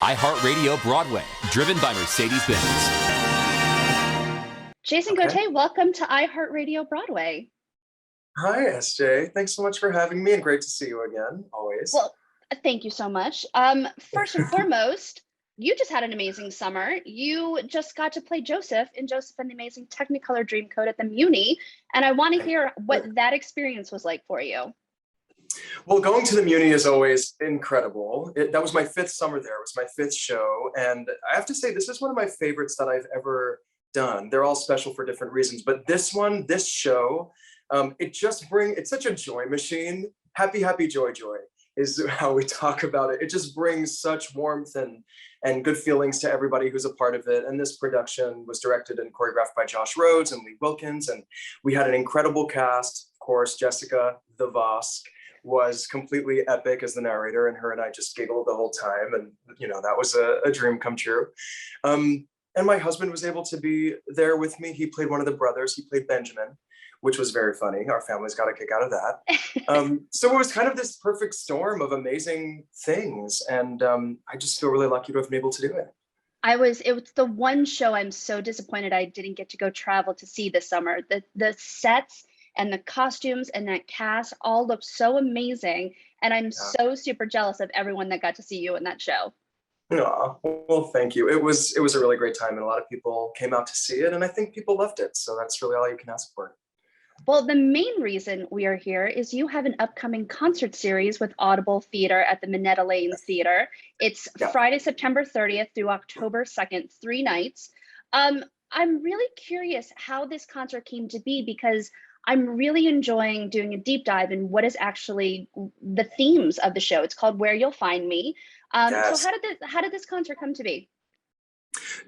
iHeartRadio Broadway, driven by Mercedes-Benz. Jason Gotay, welcome to iHeartRadio Broadway. Hi, SJ. Thanks so much for having me, and great to see you again, always. Well, thank you so much. First and foremost, you just had an amazing summer. You just got to play Joseph in Joseph and the Amazing Technicolor Dreamcoat at the Muni, and I want to hear what that experience was like for you. Well, going to the Muni is always incredible. That was my 5th summer there. It was my 5th show, and I have to say, this is one of my favorites that I've ever done. They're all special for different reasons, but this show, it's such a joy machine. Happy, happy, joy, joy is how we talk about it. It just brings such warmth and good feelings to everybody who's a part of it. And this production was directed and choreographed by Josh Rhodes and Lee Wilkins. And we had an incredible cast. Of course, Jessica the Vosk was completely epic as the narrator, and her and I just giggled the whole time. And, that was a dream come true. And my husband was able to be there with me. He played one of the brothers. He played Benjamin, which was very funny. Our family's got a kick out of that. So it was kind of this perfect storm of amazing things. And I just feel really lucky to have been able to do it. It was the one show I'm so disappointed I didn't get to go travel to see this summer. The sets and the costumes and that cast all look so amazing. And I'm so super jealous of everyone that got to see you in that show. Oh, well, thank you. It was a really great time, and a lot of people came out to see it, and I think people loved it. So that's really all you can ask for. Well, the main reason we are here is you have an upcoming concert series with Audible Theater at the Minetta Lane Theater. It's Friday, September 30th through October 2nd, 3 nights. I'm really curious how this concert came to be, because I'm really enjoying doing a deep dive in what is actually the themes of the show. It's called Where You'll Find Me. Yes. So how did this concert come to be?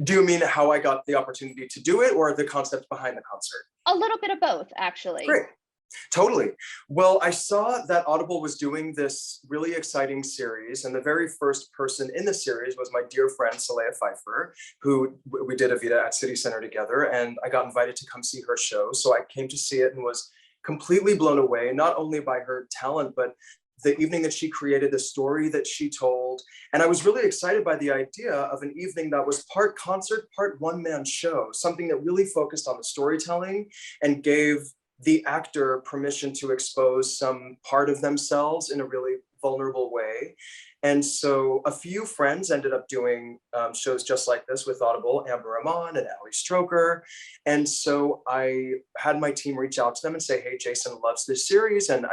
Do you mean how I got the opportunity to do it, or the concept behind the concert? A little bit of both, actually. Great. Totally. Well, I saw that Audible was doing this really exciting series, and the very first person in the series was my dear friend, Saleha Pfeiffer, who we did Evita at City Center together, and I got invited to come see her show. So I came to see it and was completely blown away, not only by her talent, but the evening that she created, the story that she told. And I was really excited by the idea of an evening that was part concert, part one-man show, something that really focused on the storytelling and gave the actor permission to expose some part of themselves in a really vulnerable way. And so a few friends ended up doing shows just like this with Audible, Amber Rahman and Ali Stroker. And so I had my team reach out to them and say, hey, Jason loves this series, and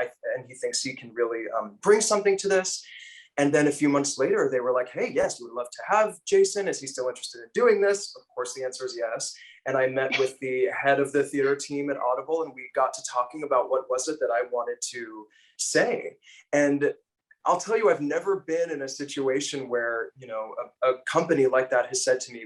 he thinks he can really bring something to this. And then a few months later, they were like, hey, yes, we would love to have Jason. Is he still interested in doing this? Of course, the answer is yes. And I met with the head of the theater team at Audible, and we got to talking about what was it that I wanted to say. And I'll tell you, I've never been in a situation where, a company like that has said to me,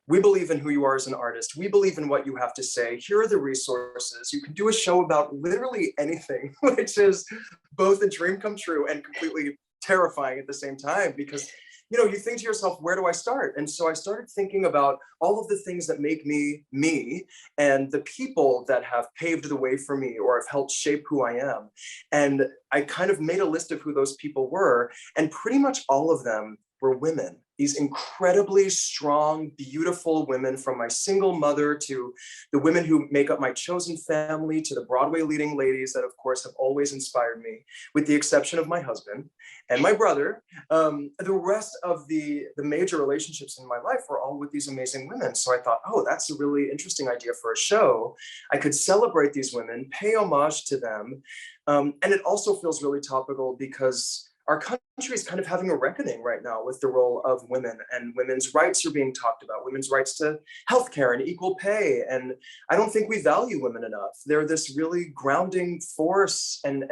we believe in who you are as an artist. We believe in what you have to say. Here are the resources. You can do a show about literally anything, which is both a dream come true and completely terrifying at the same time, because you think to yourself, where do I start? And so I started thinking about all of the things that make me me, and the people that have paved the way for me or have helped shape who I am. And I kind of made a list of who those people were, and pretty much all of them were women. These incredibly strong, beautiful women, from my single mother to the women who make up my chosen family, to the Broadway leading ladies that, of course, have always inspired me, with the exception of my husband and my brother. The rest of the major relationships in my life were all with these amazing women. So I thought, oh, that's a really interesting idea for a show. I could celebrate these women, pay homage to them. And it also feels really topical because our country is kind of having a reckoning right now with the role of women, and women's rights are being talked about, women's rights to healthcare and equal pay. And I don't think we value women enough. They're this really grounding force and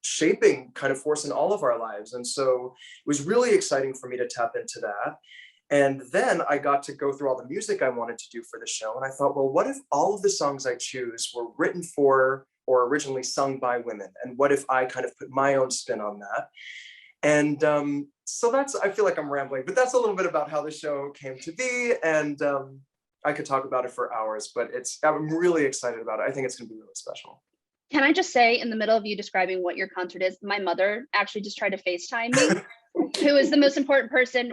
shaping kind of force in all of our lives. And so it was really exciting for me to tap into that. And then I got to go through all the music I wanted to do for the show. And I thought, well, what if all of the songs I choose were written for or originally sung by women? And what if I kind of put my own spin on that? And so I feel like I'm rambling, but that's a little bit about how the show came to be. And I could talk about it for hours, but I'm really excited about it. I think it's going to be really special. Can I just say, in the middle of you describing what your concert is, my mother actually just tried to FaceTime me who is the most important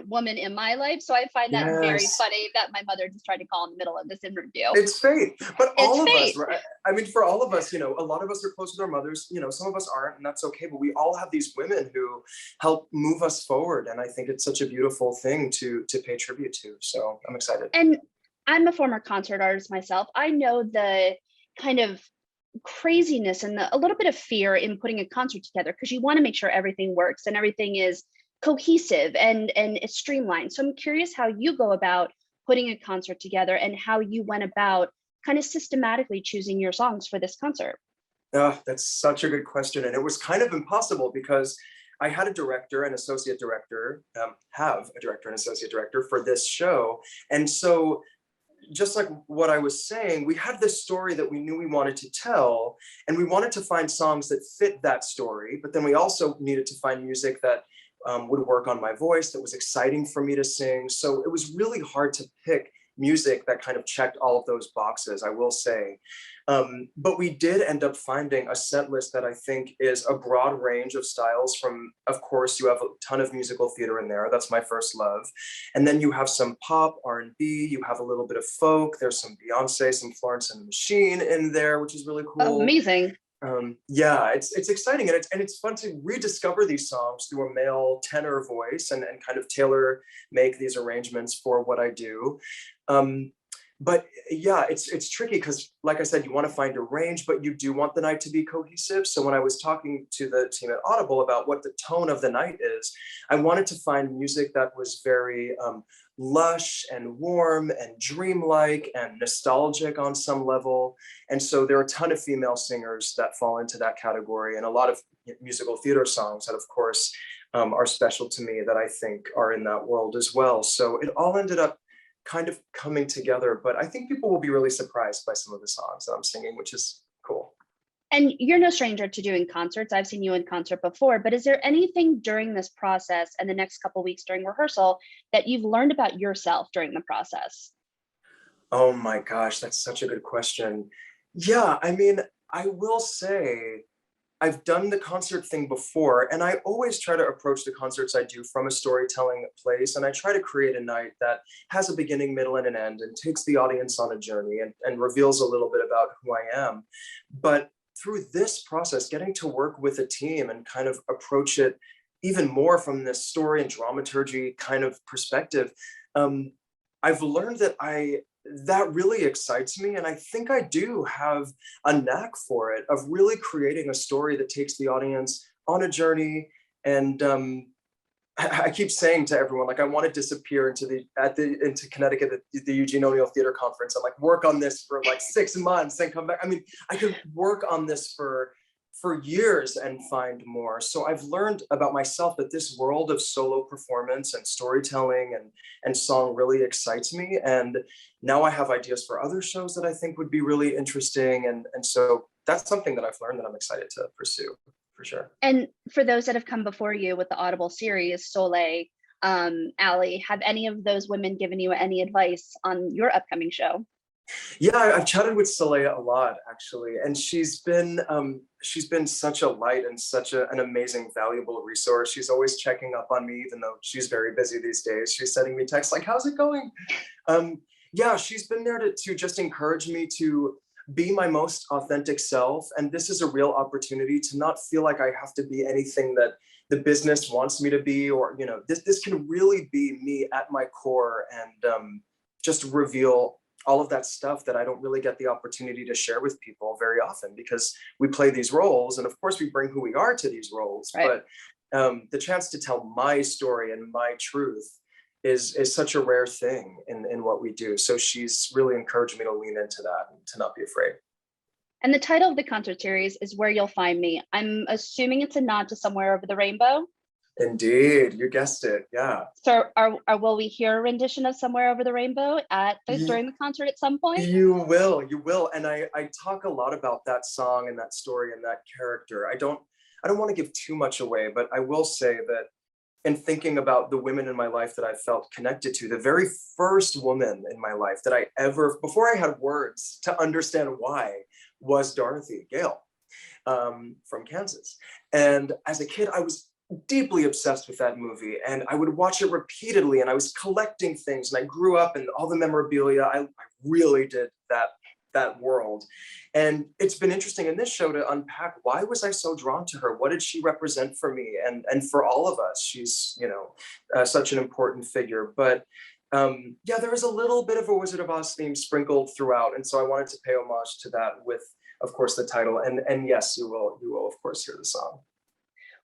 woman in my life. So I find that very Yes. funny that my mother just tried to call in the middle of this interview. It's fate. But It's all of fate. us, right? I mean, for all of us, you know, a lot of us are close with our mothers, you know, some of us aren't, and that's okay. But we all have these women who help move us forward. And I think it's such a beautiful thing to pay tribute to. So I'm excited. And I'm a former concert artist myself. I know the kind of craziness and a little bit of fear in putting a concert together, because you want to make sure everything works and everything is cohesive and it's streamlined. So I'm curious how you go about putting a concert together and how you went about kind of systematically choosing your songs for this concert. That's such a good question. And it was kind of impossible because I had a director and associate director, have a director and associate director for this show. And so just like what I was saying, we had this story that we knew we wanted to tell, and we wanted to find songs that fit that story. But then we also needed to find music that would work on my voice, that was exciting for me to sing. So it was really hard to pick music that kind of checked all of those boxes, I will say. But we did end up finding a set list that I think is a broad range of styles from, of course, you have a ton of musical theater in there. That's my first love. And then you have some pop, R&B, you have a little bit of folk. There's some Beyonce, some Florence and the Machine in there, which is really cool. Amazing. Yeah, it's exciting, and it's fun to rediscover these songs through a male tenor voice and kind of tailor make these arrangements for what I do. But yeah, it's tricky because, like I said, you want to find a range, but you do want the night to be cohesive. So when I was talking to the team at Audible about what the tone of the night is, I wanted to find music that was very lush and warm and dreamlike and nostalgic on some level. And so there are a ton of female singers that fall into that category, and a lot of musical theater songs that, of course, are special to me that I think are in that world as well. So it all ended up kind of coming together, but I think people will be really surprised by some of the songs that I'm singing, which is cool. And you're no stranger to doing concerts. I've seen you in concert before, but is there anything during this process and the next couple of weeks during rehearsal that you've learned about yourself during the process? Oh my gosh, that's such a good question. Yeah, I mean, I will say I've done the concert thing before, and I always try to approach the concerts I do from a storytelling place. And I try to create a night that has a beginning, middle, and an end, and takes the audience on a journey and reveals a little bit about who I am. But through this process, getting to work with a team and kind of approach it even more from this story and dramaturgy kind of perspective, I've learned that really excites me. And I think I do have a knack for it, of really creating a story that takes the audience on a journey. And I keep saying to everyone, like, I want to disappear into Connecticut at the Eugene O'Neill Theater Conference and like work on this for like 6 months and come back. I mean, I could work on this for years and find more. So I've learned about myself that this world of solo performance and storytelling and song really excites me. And now I have ideas for other shows that I think would be really interesting. And so that's something that I've learned that I'm excited to pursue, for sure. And for those that have come before you with the Audible series, Soleil, Allie, have any of those women given you any advice on your upcoming show? Yeah, I've chatted with Soleil a lot, actually, and she's been such a light and such an amazing, valuable resource. She's always checking up on me, even though she's very busy these days. She's sending me texts like, "How's it going?" Yeah, she's been there to just encourage me to be my most authentic self, and this is a real opportunity to not feel like I have to be anything that the business wants me to be, or this can really be me at my core, and just reveal all of that stuff that I don't really get the opportunity to share with people very often, because we play these roles and of course we bring who we are to these roles, right. But the chance to tell my story and my truth is such a rare thing in what we do. So she's really encouraged me to lean into that and to not be afraid. And the title of the concert series is Where You'll Find Me. I'm assuming it's a nod to Somewhere Over the Rainbow. Indeed, you guessed it. Yeah. So will we hear a rendition of Somewhere Over the Rainbow during the concert at some point? You will. And I talk a lot about that song and that story and that character. I don't want to give too much away, but I will say that in thinking about the women in my life that I felt connected to, the very first woman in my life that I ever, before I had words to understand why, was Dorothy Gale, from Kansas. And as a kid, I was deeply obsessed with that movie, and I would watch it repeatedly, and I was collecting things, and I grew up in all the memorabilia. I really did that world. And it's been interesting in this show to unpack, why was I so drawn to her? What did she represent for me and for all of us? She's, such an important figure. But yeah, there was a little bit of a Wizard of Oz theme sprinkled throughout, and so I wanted to pay homage to that with, of course, the title. And yes, you will of course hear the song.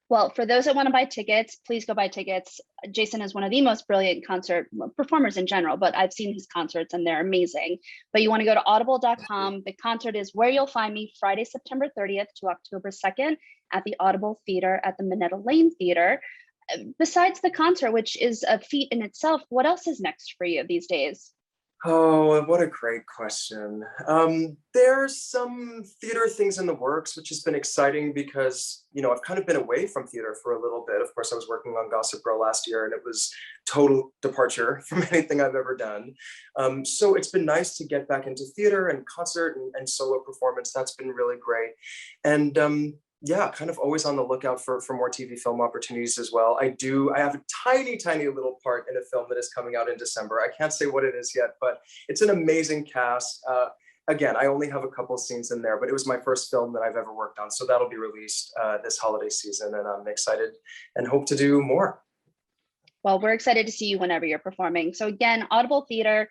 Well, for those that want to buy tickets, please go buy tickets. Jason is one of the most brilliant concert performers in general, but I've seen his concerts and they're amazing. But you want to go to audible.com. The concert is Where You'll Find Me, Friday, September 30th to October 2nd at the Audible Theater at the Minetta Lane Theater. Besides the concert, which is a feat in itself, what else is next for you these days? Oh, what a great question. There's some theater things in the works, which has been exciting because, I've kind of been away from theater for a little bit. Of course, I was working on Gossip Girl last year, and it was total departure from anything I've ever done. So it's been nice to get back into theater and concert and solo performance. That's been really great. And yeah, kind of always on the lookout for more TV film opportunities as well. I have a tiny little part in a film that is coming out in December. I can't say what it is yet, but it's an amazing cast. Again, I only have a couple scenes in there, but it was my first film that I've ever worked on. So that'll be released this holiday season, and I'm excited and hope to do more. Well, we're excited to see you whenever you're performing. So again, Audible Theater,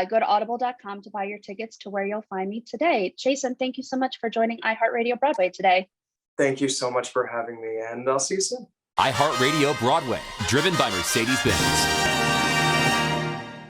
go to audible.com to buy your tickets to Where You'll Find Me today. Jason, thank you so much for joining iHeartRadio Broadway today. Thank you so much for having me, and I'll see you soon. iHeartRadio Broadway, driven by Mercedes-Benz.